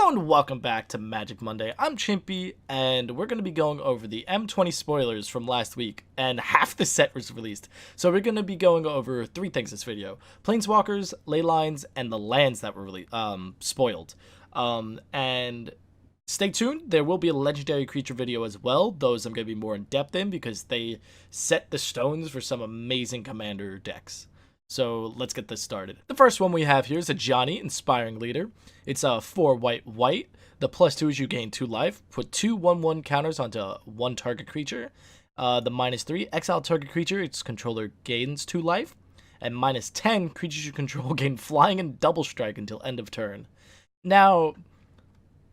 Hello and welcome back to Magic Monday. I'm Chimpey, and we're going to be going over the M20 spoilers from last week, and half the set was released. So we're going to be going over three things this video: Planeswalkers, Leylines, and the lands that were spoiled. And stay tuned, there will be a legendary creature video as well. Those I'm going to be more in depth in because they set the stones for some amazing commander decks. So let's get this started. The first one we have here is a Johnny, Inspiring Leader. It's a 4 white. The +2 is you gain 2 life. Put 2 1/1 counters onto one target creature. The -3, exile target creature, its controller gains 2 life. And -10, creatures you control gain flying and double strike until end of turn. Now,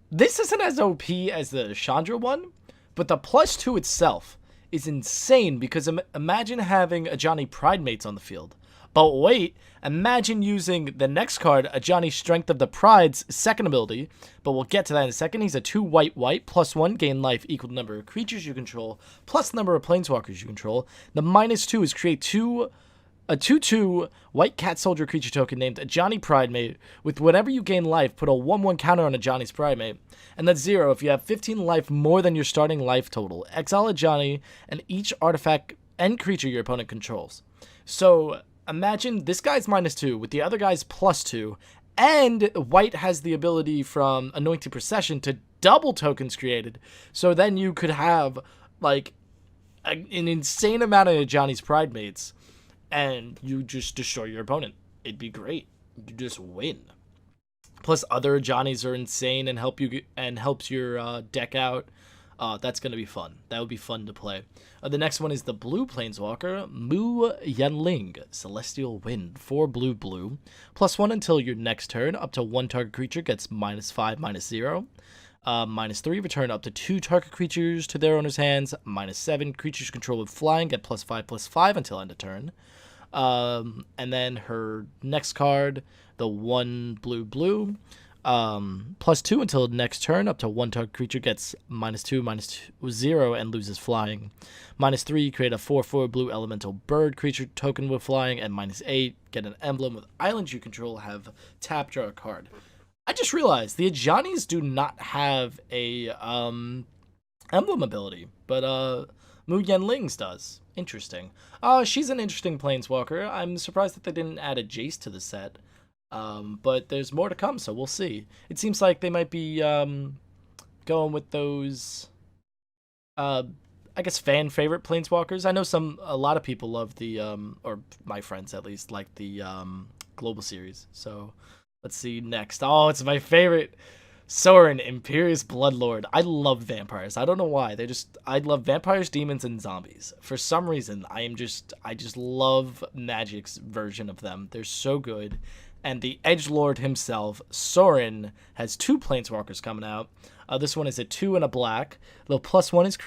this isn't as OP as the Chandra one, but the +2 itself is insane because imagine having a Johnny Pridemates on the field. But wait, imagine using the next card, a Johnny Strength of the Pride's second ability, but we'll get to that in a second. He's a 2 white, +1, gain life equal to number of creatures you control, plus number of Planeswalkers you control. The -2 is create a 2/2 white cat soldier creature token named a Johnny Pridemate. With whenever you gain life, put a 1/1 counter on a Johnny's Pridemate. And that's 0 if you have 15 life more than your starting life total. Exile a Johnny and each artifact and creature your opponent controls. So imagine this guy's -2 with the other guy's +2, and white has the ability from Anointing Procession to double tokens created. So then you could have like an insane amount of Johnny's Pridemates, and you just destroy your opponent. It'd be great. You just win. Plus, other Johnnies are insane and helps your deck out. That's going to be fun. That would be fun to play. The next one is the blue Planeswalker, Mu Yanling, Celestial Wind, 4 blue, +1 until your next turn. Up to 1 target creature gets -5, -0. -3, return up to 2 target creatures to their owner's hands. -7, creatures controlled with flying get +5/+5 until end of turn. And then her next card, the 1 blue, +2 until next turn. Up to 1 target creature gets -2/-0 and loses flying. -3, create a 4/4 blue elemental bird creature token with flying. And -8, get an emblem with islands you control, have tap, draw a card. I just realized the Ajani's do not have a emblem ability, but Mu Yanling's does. Interesting. She's an interesting Planeswalker. I'm surprised that they didn't add a Jace to the set. But there's more to come, so we'll see. It seems like they might be going with those, I guess, fan favorite Planeswalkers. I know a lot of people love the, or my friends at least, like the Global Series. So let's see next. Oh, it's my favorite. Sorin, Imperious Bloodlord. I love vampires. I don't know why. I love vampires, demons, and zombies. For some reason, I just love Magic's version of them. They're so good. And the Edgelord himself, Sorin, has 2 Planeswalkers coming out. This one is a 2 and a black. The +1 is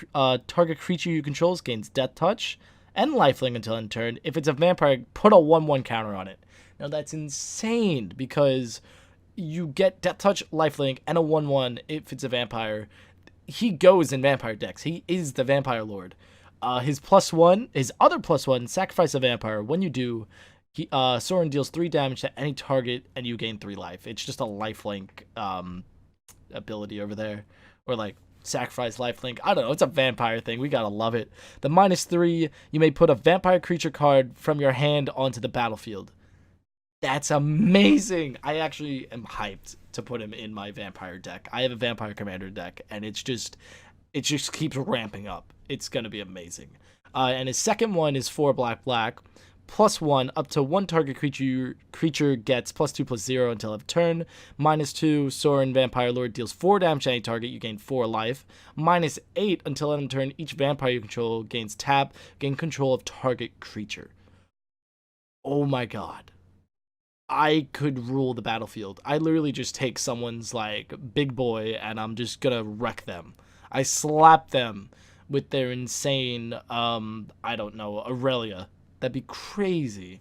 target creature you control gains Death Touch and Lifelink until end turn. If it's a vampire, put a 1/1 counter on it. Now that's insane because you get Death Touch, Lifelink, and a 1/1 if it's a vampire. He goes in vampire decks. He is the Vampire Lord. His other +1, sacrifice a vampire. When you do, Sorin deals 3 damage to any target, and you gain 3 life. It's just a lifelink ability over there. Or, like, sacrifice lifelink. I don't know. It's a vampire thing. We gotta love it. The -3, you may put a vampire creature card from your hand onto the battlefield. That's amazing. I actually am hyped to put him in my vampire deck. I have a vampire commander deck, and it just keeps ramping up. It's gonna be amazing. And his second one is 4 black, +1 up to 1 target creature gets +2/+0 until end of turn. -2, Sorin Vampire Lord deals 4 damage to any target. You gain 4 life. -8 until end of turn. Each vampire you control gains tap, gain control of target creature. Oh my god. I could rule the battlefield. I literally just take someone's like big boy and I'm just gonna wreck them. I slap them with their insane I don't know, Aurelia. That'd be crazy.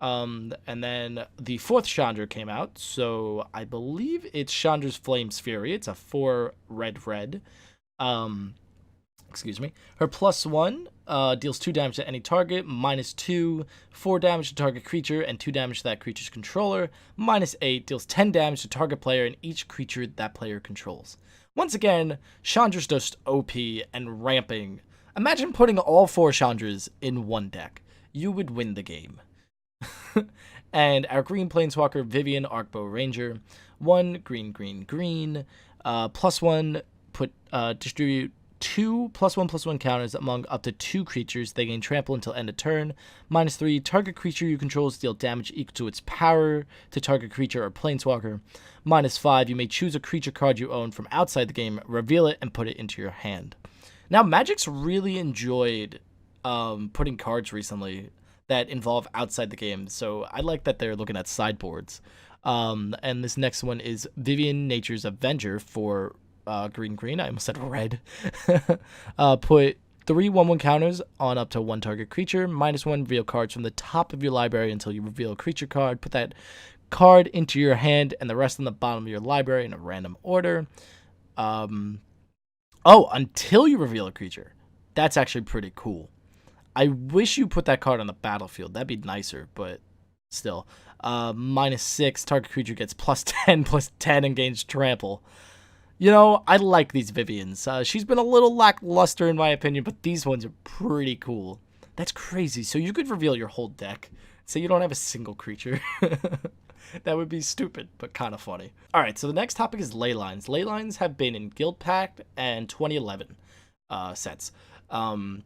And then the 4th Chandra came out, so I believe it's Chandra's Flame's Fury. It's a 4 red. Excuse me. Her +1 deals 2 damage to any target, -2, 4 damage to target creature, and 2 damage to that creature's controller. -8 deals 10 damage to target player and each creature that player controls. Once again, Chandra's just OP and ramping. Imagine putting all 4 Chandras in one deck. You would win the game. And our green Planeswalker, Vivian, Arcbow Ranger. 1 green, green, green. +1, distribute 2 +1/+1 counters among up to 2 creatures. They gain trample until end of turn. -3, target creature you control deal damage equal to its power to target creature or planeswalker. -5, you may choose a creature card you own from outside the game, reveal it, and put it into your hand. Now, Magic's really enjoyed putting cards recently that involve outside the game, so I like that they're looking at sideboards. And this next one is Vivian, Nature's Avenger for green, green. I almost said red. Put 3 1/1 counters on up to 1 target creature. -1, reveal cards from the top of your library until you reveal a creature card. Put that card into your hand and the rest on the bottom of your library in a random order. Until you reveal a creature. That's actually pretty cool. I wish you put that card on the battlefield. That'd be nicer, but still. -6, target creature gets +10/+10 and gains trample. You know, I like these Vivians. She's been a little lackluster in my opinion, but these ones are pretty cool. That's crazy. So you could reveal your whole deck. So you don't have a single creature. That would be stupid, but kind of funny. Alright, so the next topic is Leylines. Leylines have been in Guild Pact and 2011 sets.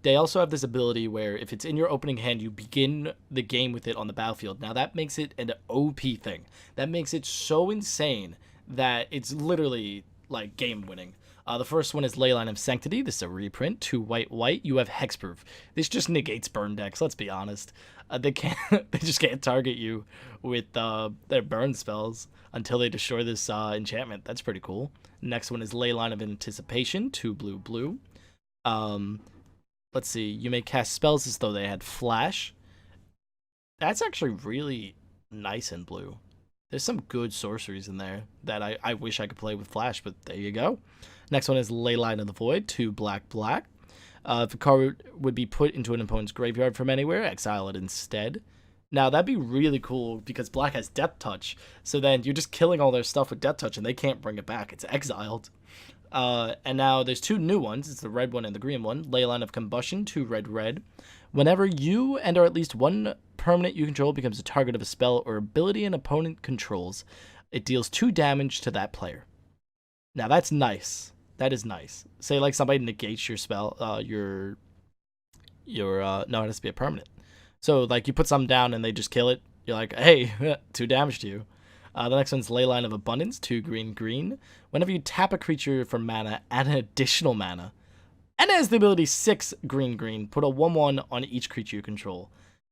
They also have this ability where if it's in your opening hand, you begin the game with it on the battlefield. Now that makes it an OP thing. That makes it so insane that it's literally like game winning. The first one is Leyline of Sanctity. This is a reprint. 2 white, white. You have Hexproof. This just negates burn decks. Let's be honest. They can't. They just can't target you with their burn spells until they destroy this enchantment. That's pretty cool. Next one is Leyline of Anticipation. 2 blue, blue. Let's see. You may cast spells as though they had flash. That's actually really nice in blue. There's some good sorceries in there that I wish I could play with flash, but there you go. Next one is Leyline of the Void, 2 black, black. If a card would be put into an opponent's graveyard from anywhere, exile it instead. Now, that'd be really cool because black has Death Touch, so then you're just killing all their stuff with Death Touch and they can't bring it back. It's exiled. And now there's 2 new ones. It's the red one and the green one. Leyline of Combustion, 2 red, red. Whenever you and or at least one permanent you control becomes a target of a spell or ability an opponent controls, it deals 2 damage to that player. Now that's nice. That is nice. Say like somebody negates your spell, no, it has to be a permanent. So like you put something down and they just kill it. You're like, hey, 2 damage to you. The next one's Leyline of Abundance, 2 green, green. Whenever you tap a creature for mana, add an additional mana. And it has the ability 6 green, green. Put a 1/1 on each creature you control.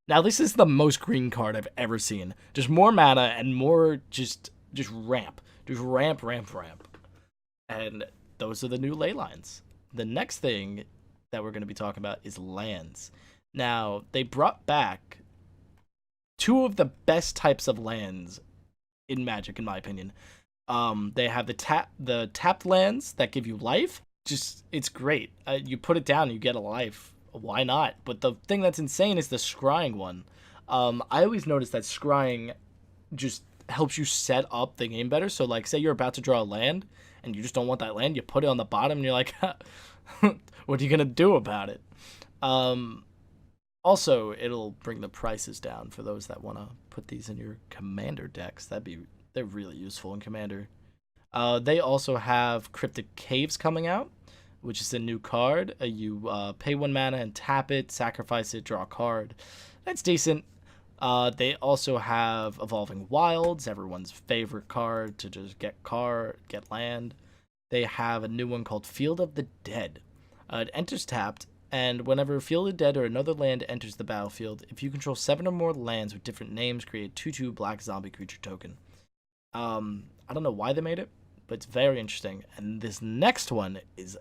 Now this is the most green card I've ever seen. Just more mana and more just ramp. Just ramp, ramp, ramp. And those are the new Leylines. The next thing that we're going to be talking about is lands. Now, they brought back 2 of the best types of lands in Magic, in my opinion. They have the tapped lands that give you life. It's great. You put it down, you get a life. Why not? But the thing that's insane is the scrying one. I always notice that scrying just helps you set up the game better. So, like, say you're about to draw a land, and you just don't want that land, you put it on the bottom, and you're like, what are you gonna do about it? Also, it'll bring the prices down for those that want to put these in your Commander decks. They're really useful in Commander. They also have Cryptic Caves coming out, which is a new card. You pay 1 mana and tap it, sacrifice it, draw a card. That's decent. They also have Evolving Wilds, everyone's favorite card to just get land. They have a new one called Field of the Dead. It enters tapped, and whenever Field of the Dead or another land enters the battlefield, if you control 7 or more lands with different names, create 2/2 black zombie creature token. I don't know why they made it, but it's very interesting. And this next one is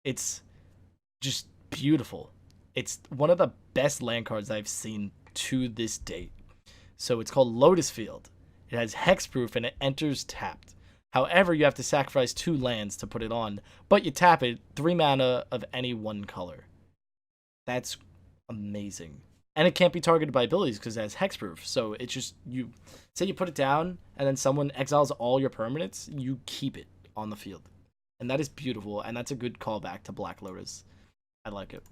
it's just beautiful. It's one of the best land cards I've seen to this date. So it's called Lotus Field. It has hexproof and it enters tapped. However, you have to sacrifice 2 lands to put it on, but you tap it 3 mana of any one color. That's amazing. And it can't be targeted by abilities because it has hexproof. So it's just, you say you put it down and then someone exiles all your permanents, you keep it on the field. And that is beautiful, and that's a good callback to Black Lotus. I like it.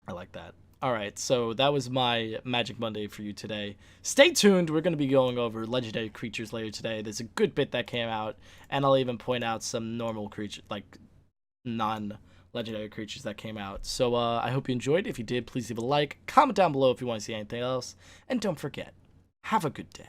I like that. All right, so that was my Magic Monday for you today. Stay tuned. We're going to be going over legendary creatures later today. There's a good bit that came out, and I'll even point out some normal creatures, like non-legendary creatures that came out. So I hope you enjoyed. If you did, please leave a like. Comment down below if you want to see anything else. And don't forget, have a good day.